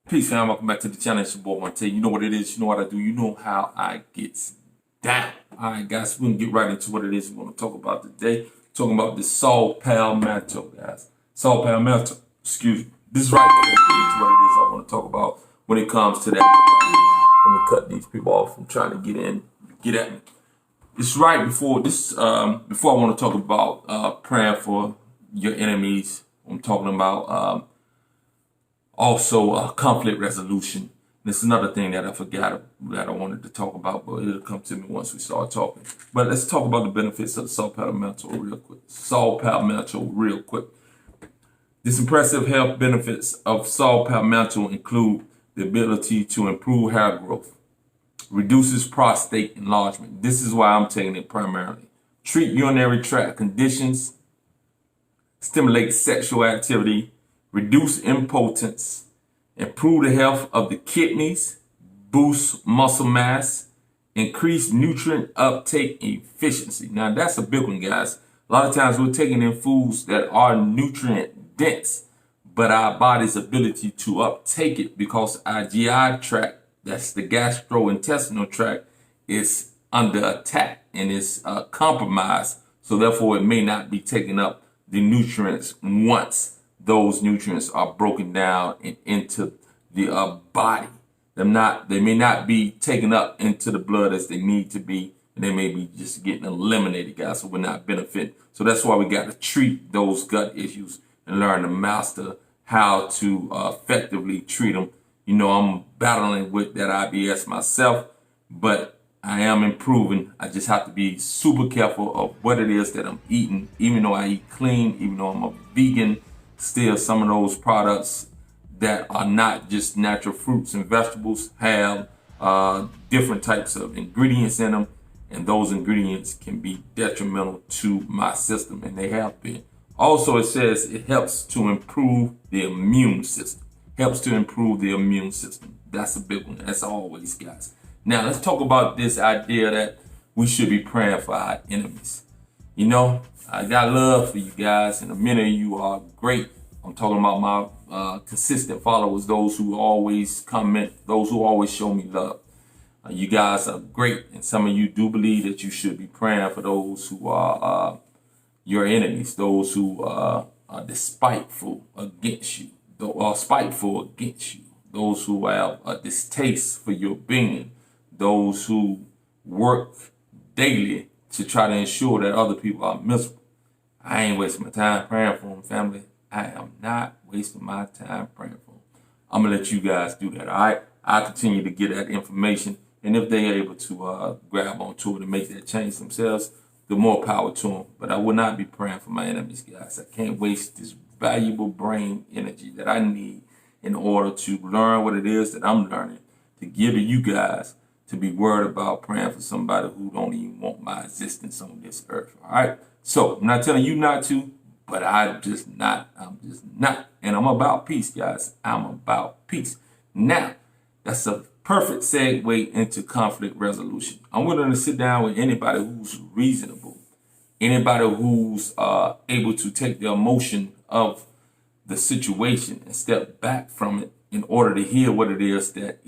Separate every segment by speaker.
Speaker 1: Peace, fam. Welcome back to the channel. It's your boy Monte. You know what it is. You know what I do. You know how I get down. All right, guys. We're going to get right into what it is we're going to talk about today. Talking about the Saw Palmetto, guys. Saw Palmetto. Excuse me. This is right before we get into what it is I want to talk about when it comes to that. Let me cut these people off from trying to get at me. It's right before this. Before I want to talk about praying for your enemies. I'm talking about also conflict resolution. This is another thing that I forgot that I wanted to talk about, but it'll come to me once we start talking. But let's talk about the benefits of the Saw Palmetto real quick. Saw Palmetto real quick. These impressive health benefits of Saw Palmetto include the ability to improve hair growth, reduces prostate enlargement. This is why I'm taking it primarily. Treat urinary tract conditions, stimulate sexual activity, reduce impotence, improve the health of the kidneys, boost muscle mass, increase nutrient uptake efficiency. Now that's a big one, guys. A lot of times we're taking in foods that are nutrient dense, but our body's ability to uptake it because our GI tract, that's the gastrointestinal tract, is under attack and is compromised. So therefore it may not be taking up the nutrients once those nutrients are broken down and into the body. They may not be taken up into the blood as they need to be, and they may be just getting eliminated, guys, so we're not benefiting. So that's why we got to treat those gut issues and learn to master how to effectively treat them. You know, I'm battling with that IBS myself, but I am improving. I just have to be super careful of what it is that I'm eating. Even though I eat clean, even though I'm a vegan, still some of those products that are not just natural fruits and vegetables have different types of ingredients in them, and those ingredients can be detrimental to my system, and they have been. Also, it says it helps to improve the immune system. Helps to improve the immune system. That's a big one, as always, guys. Now, let's talk about this idea that we should be praying for our enemies. You know, I got love for you guys, and many of you are great. I'm talking about my consistent followers, those who always comment, those who always show me love. You guys are great, and some of you do believe that you should be praying for those who are your enemies, those who are despiteful against you, spiteful against you, those who have a distaste for your being, those who work daily to try to ensure that other people are miserable. I ain't wasting my time praying for them, family. I am not wasting my time praying for them. I'm going to let you guys do that, all right? I'll continue to get that information, and if they're able to grab onto it and make that change themselves, the more power to them. But I will not be praying for my enemies, guys. I can't waste this valuable brain energy that I need in order to learn what it is that I'm learning, to give to you guys, to be worried about praying for somebody who don't even want my existence on this earth. All right. So I'm not telling you not to, but I'm just not. And I'm about peace, guys. I'm about peace. Now, that's a perfect segue into conflict resolution. I'm willing to sit down with anybody who's reasonable, anybody who's able to take the emotion of the situation and step back from it in order to hear what it is that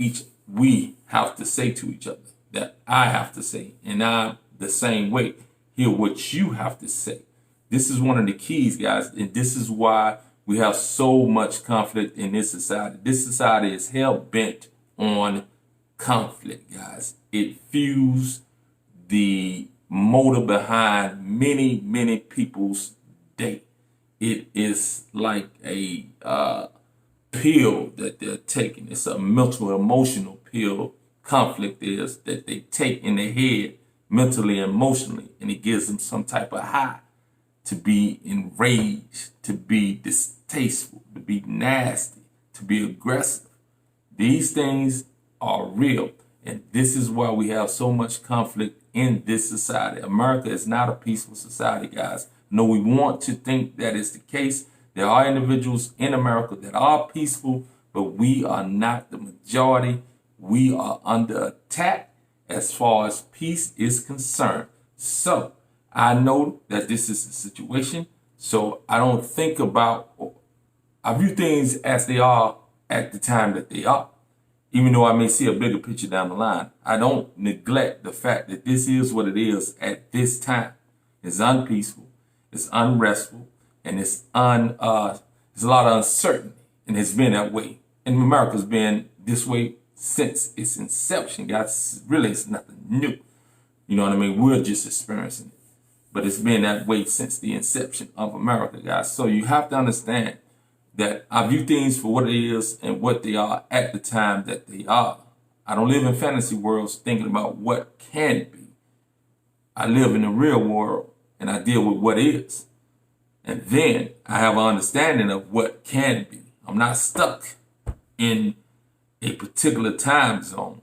Speaker 1: we have to say to each other, that I have to say, and I'm the same way. Hear what you have to say. This is one of the keys, guys, and this is why we have so much conflict in this society. This society is hell-bent on conflict, guys. It fuels the motor behind many, many people's day. It is like a pill that they're taking. It's a mental, emotional pill. Conflict is that they take in their head mentally, emotionally, and it gives them some type of high to be enraged, to be distasteful, to be nasty, to be aggressive. These things are real, and this is why we have so much conflict in this society. America is not a peaceful society, guys. No, we want to think that is the case. There are individuals in America that are peaceful, but we are not the majority. We are under attack as far as peace is concerned. So I know that this is the situation. So I don't think about, I view things as they are at the time that they are. Even though I may see a bigger picture down the line, I don't neglect the fact that this is what it is at this time. It's unpeaceful, it's unrestful, and it's there's a lot of uncertainty, and it's been that way. And America's been this way since its inception, guys. Really, it's nothing new. You know what I mean? We're just experiencing it. But it's been that way since the inception of America, guys. So you have to understand that I view things for what it is and what they are at the time that they are. I don't live in fantasy worlds thinking about what can be. I live in the real world and I deal with what is. And then I have an understanding of what can be. I'm not stuck in a particular time zone,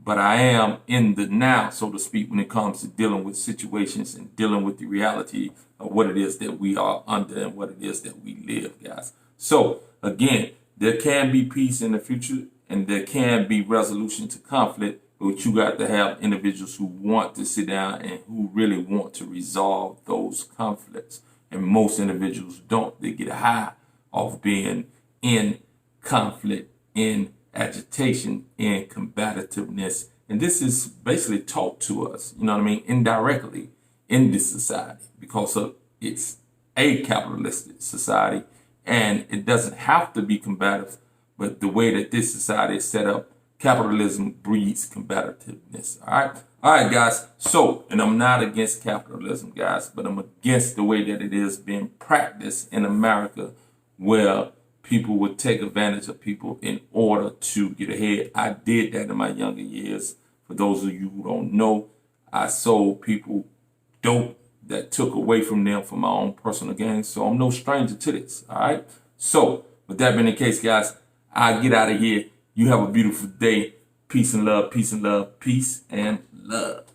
Speaker 1: but I am in the now, so to speak, when it comes to dealing with situations and dealing with the reality of what it is that we are under and what it is that we live, guys. So again, there can be peace in the future and there can be resolution to conflict, but you got to have individuals who want to sit down and who really want to resolve those conflicts. And most individuals don't. They get high off being in conflict, in agitation, in combativeness. And this is basically taught to us, you know what I mean, indirectly in this society because of it's a capitalistic society. And it doesn't have to be combative, but the way that this society is set up, capitalism breeds combativeness. All right, guys. So, and I'm not against capitalism, guys, but I'm against the way that it is being practiced in America, where people would take advantage of people in order to get ahead. I did that in my younger years. For those of you who don't know, I sold people dope that took away from them for my own personal gain. So I'm no stranger to this. All right. So with that being the case, guys, I get out of here. You have a beautiful day. Peace and love, peace and love, peace and love.